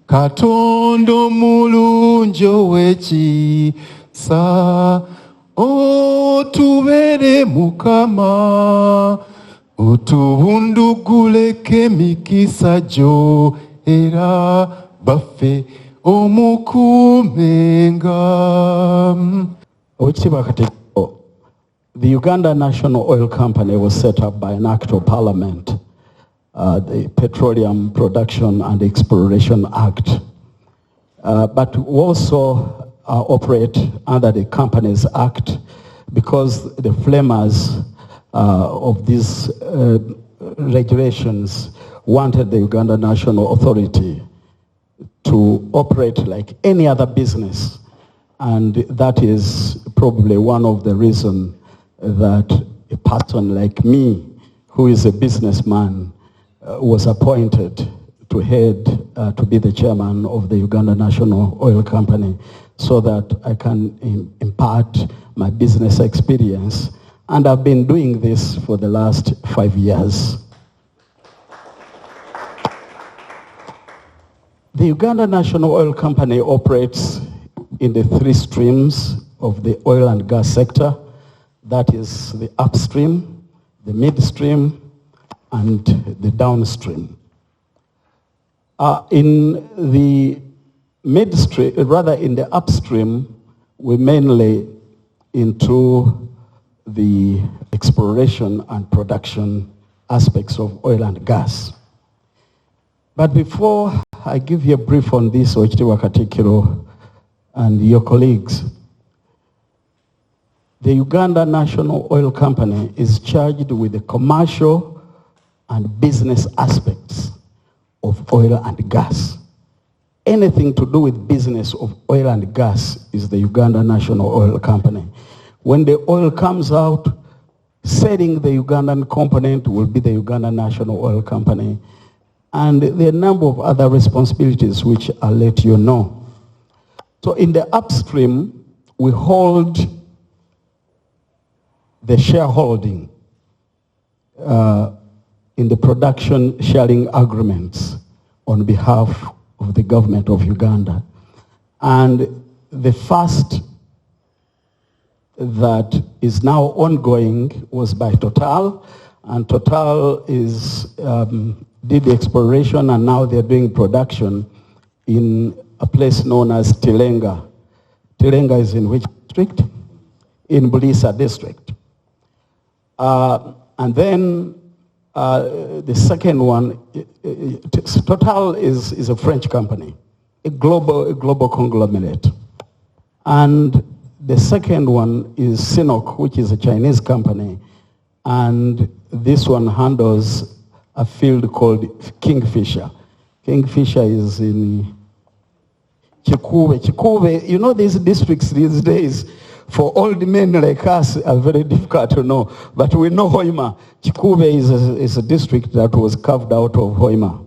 Katondo mulunjo wekisa otubere mukama otubunduguleke mikisa jo era baffe omukumenga. The Uganda National Oil Company was set up by an act of parliament, the Petroleum Production and Exploration Act. But we also operate under the Companies Act because the framers of these regulations wanted the Uganda National Authority to operate like any other business. And that is probably one of the reasons that a person like me, who is a businessman, was appointed to head, to be the chairman of the Uganda National Oil Company, so that I can impart my business experience. And I've been doing this for the last 5 years. The Uganda National Oil Company operates in the 3 streams of the oil and gas sector. That is the upstream, the midstream, and the downstream. In the midstream, rather in the upstream, we're mainly into the exploration and production aspects of oil and gas. But before I give you a brief on this, Oweekitiibwa Katikkiro and your colleagues, the Uganda National Oil Company is charged with the commercial and business aspects of oil and gas. Anything to do with business of oil and gas is the Uganda National Oil Company. When the oil comes out, selling the Ugandan component will be the Uganda National Oil Company. And there are a number of other responsibilities which I'll let you know. So in the upstream, we hold the shareholding in the production sharing agreements on behalf of the government of Uganda. And the first that is now ongoing was by Total, and Total did the exploration, and now they're doing production in a place known as Tilenga. Tilenga is in which district? In Bulisa district. And then the second one, Total is a French company, a global conglomerate. And the second one is Sinok, which is a Chinese company. And this one handles a field called Kingfisher. Kingfisher is in Chikube. Chikube, you know, these districts these days, for old men like us, are very difficult to know. But we know Hoima. Chikube is a district that was carved out of Hoima.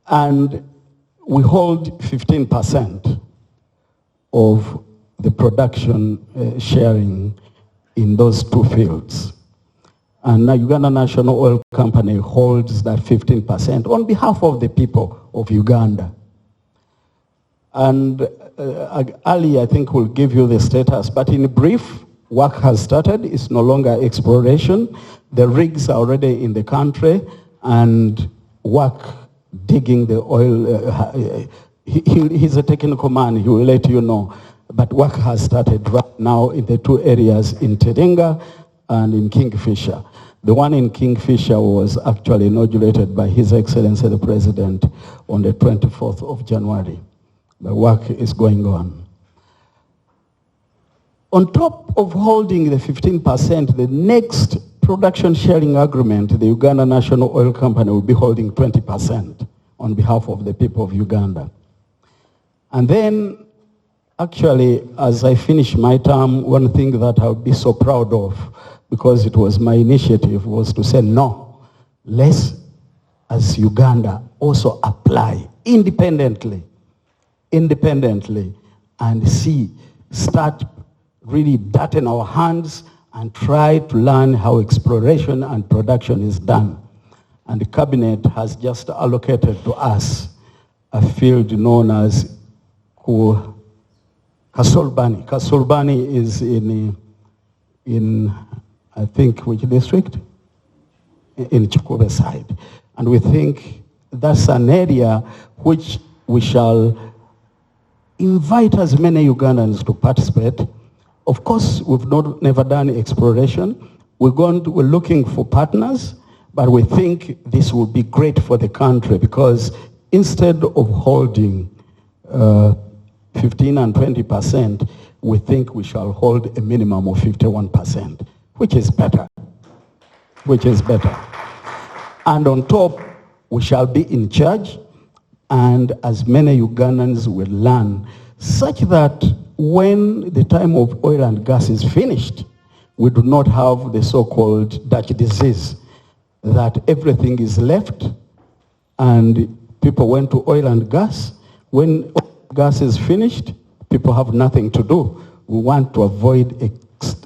And we hold 15% of the production sharing in those 2 fields. And the Uganda National Oil Company holds that 15% on behalf of the people of Uganda. And Ali, I think, will give you the status. But in brief, work has started. It's no longer exploration. The rigs are already in the country, and work digging the oil. He's a technical man. He will let you know. But work has started right now in the 2 areas, in Tilenga and in Kingfisher. The one in Kingfisher was actually inaugurated by His Excellency the President on the 24th of January. The work is going on. On top of holding the 15%, the next production sharing agreement, the Uganda National Oil Company will be holding 20% on behalf of the people of Uganda. And then, actually, as I finish my term, one thing that I would be so proud of, because it was my initiative, was to say, no, let's, as Uganda, also apply independently, and start really dirtying our hands and try to learn how exploration and production is done. and the cabinet has just allocated to us a field known as Kasolbani. Kasolbani is in I think which district? In Chikube side. And we think that's an area which we shall invite as many Ugandans to participate. Of course, we've never done exploration. We're looking for partners, but we think this will be great for the country because instead of holding 15 and 20%, we think we shall hold a minimum of 51%, which is better. And on top, we shall be in charge, and as many Ugandans will learn, such that when the time of oil and gas is finished, we do not have the so-called Dutch disease, that everything is left and people went to oil and gas. When oil and gas is finished, people have nothing to do. We want to avoid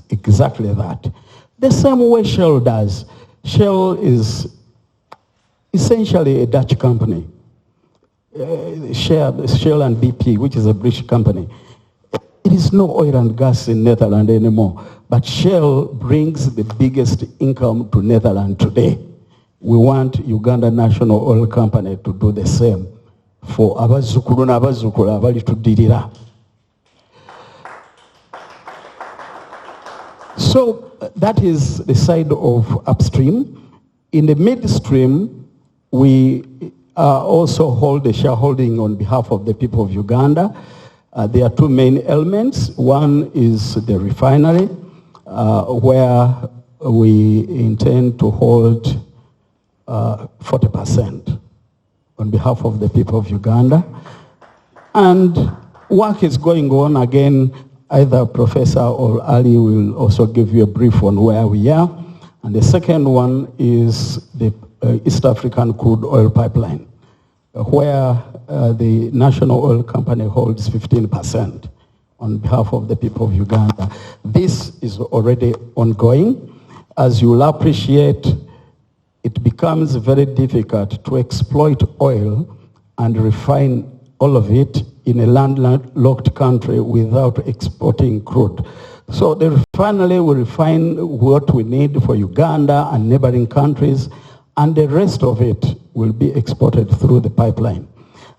exactly that. The same way Shell does. Shell is essentially a Dutch company. Shell and BP, which is a British company. It is no oil and gas in Netherlands anymore, but Shell brings the biggest income to Netherlands today. We want Uganda National Oil Company to do the same for abazukulu n'abazukulu abalituddirira. So that is the side of upstream. In the midstream, we also hold a shareholding on behalf of the people of Uganda. There are two main elements. One is the refinery, where we intend to hold 40% on behalf of the people of Uganda. And work is going on. Again, either Professor or Ali will also give you a brief on where we are. And the second one is the East African crude oil pipeline, where the National Oil Company holds 15% on behalf of the people of Uganda. This is already ongoing. As you will appreciate, it becomes very difficult to exploit oil and refine all of it in a landlocked country without exporting crude. So the refinery will refine what we need for Uganda and neighboring countries, and the rest of it will be exported through the pipeline.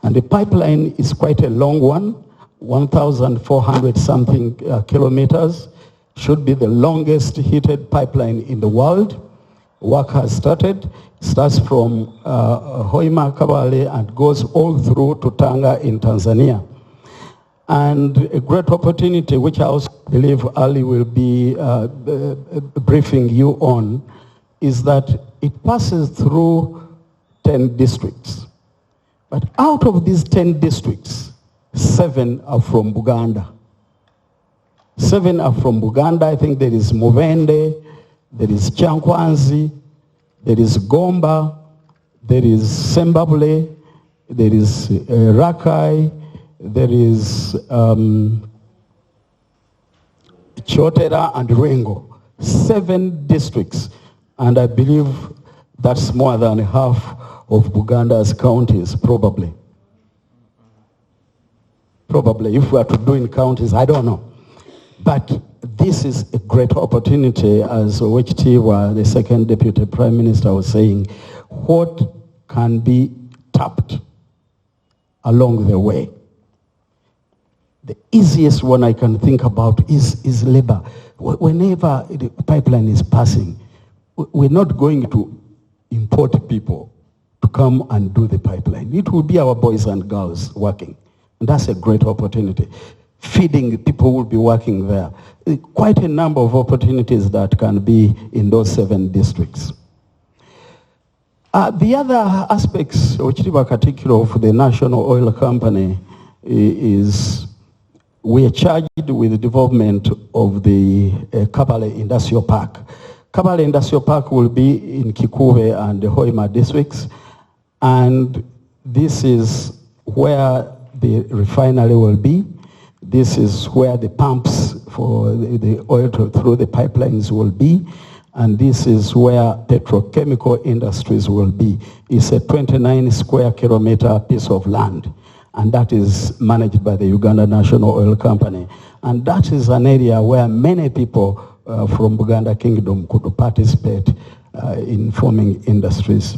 And the pipeline is quite a long one, 1,400 something kilometers, should be the longest heated pipeline in the world. Work has started, starts from Hoima Kabale and goes all through to Tanga in Tanzania. And a great opportunity, which I also believe Ali will be briefing you on, is that it passes through 10 districts. But out of these 10 districts, 7 are from Buganda. 7 are from Buganda. I think there is Mubende, there is Chankwanzi, there is Gomba, there is Sembabule, there is Rakai, there is Chotera and Rengo. 7 districts. And I believe that's more than half of Buganda's counties, probably. Probably, if we are to do in counties, I don't know. But this is a great opportunity, as Wechitiwa, the second Deputy Prime Minister, was saying, what can be tapped along the way. The easiest one I can think about is labor. Whenever the pipeline is passing, we're not going to import people to come and do the pipeline. It will be our boys and girls working. And that's a great opportunity. Feeding people will be working there. Quite a number of opportunities that can be in those 7 districts. The other aspects, which are particular of the National Oil Company, is we are charged with the development of the Kabale Industrial Park. Kabale Industrial Park will be in Kikuwe and the Hoima districts, and this is where the refinery will be. This is where the pumps for the oil through the pipelines will be, And this is where petrochemical industries will be. It's a 29 square kilometer piece of land, and that is managed by the Uganda National Oil Company. And that is an area where many people from Buganda Kingdom could participate in forming industries.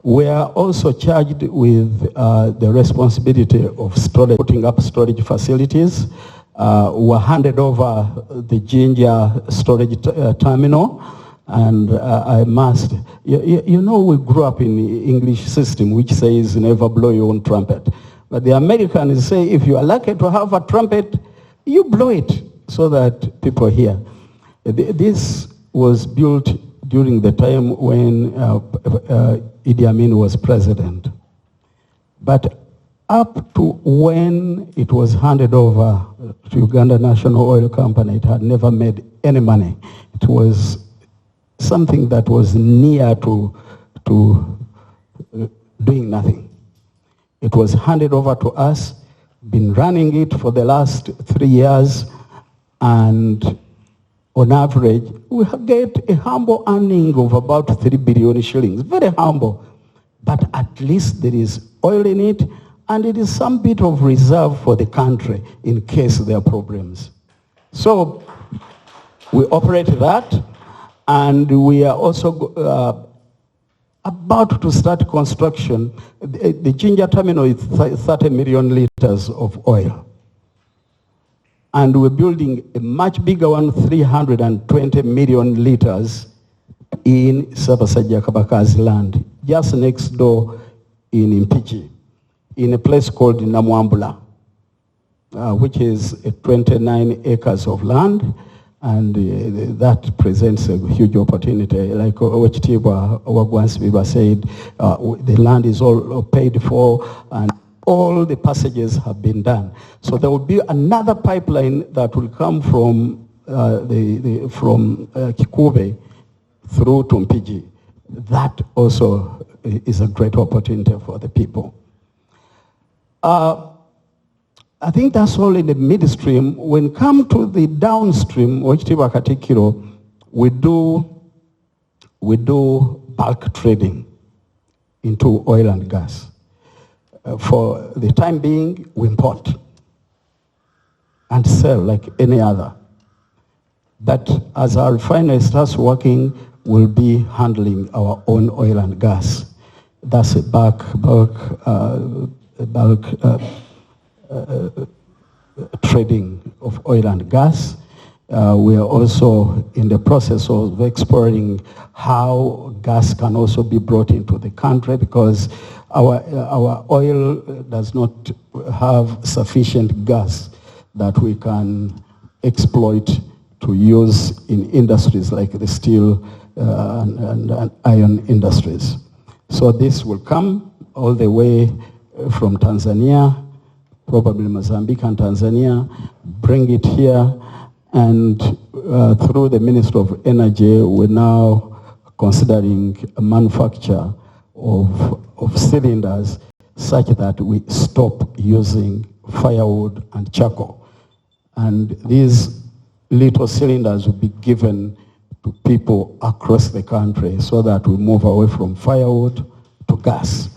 We are also charged with the responsibility of storage, putting up storage facilities. We handed over the Ginger storage terminal, and I must, you know, we grew up in the English system which says never blow your own trumpet. But the Americans say if you are lucky to have a trumpet, you blow it so that people hear. This was built during the time when Idi Amin was president. But up to when it was handed over to Uganda National Oil Company, it had never made any money. It was something that was near to doing nothing. It was handed over to us, been running it for the last 3 years, and on average, we get a humble earning of about 3 billion shillings. Very humble. But at least there is oil in it, and it is some bit of reserve for the country in case there are problems. So we operate that, and we are also about to start construction. The Ginger terminal is 30 million liters of oil. And we're building a much bigger one, 320 million liters in Sabasajja Kabakazi land, just next door in Mpigi, in a place called Namwambula, which is 29 acres of land, and that presents a huge opportunity. Like Owechitibwa Wagwansibiba said, the land is all paid for, and all the passages have been done. So there will be another pipeline that will come from Kikube through to Mpigi. That also is a great opportunity for the people. I think that's all in the midstream. When it comes to the downstream, Wechitiba Katikiro, we do bulk trading into oil and gas. For the time being, we import and sell like any other. But as our refinery starts working, we'll be handling our own oil and gas. That's a bulk trading of oil and gas. We are also in the process of exploring how gas can also be brought into the country, because our oil does not have sufficient gas that we can exploit to use in industries like the steel and iron industries. So this will come all the way from Tanzania, probably Mozambique and Tanzania, bring it here, and through the Ministry of Energy, we're now considering a manufacture of cylinders such that we stop using firewood and charcoal. And these little cylinders will be given to people across the country so that we move away from firewood to gas.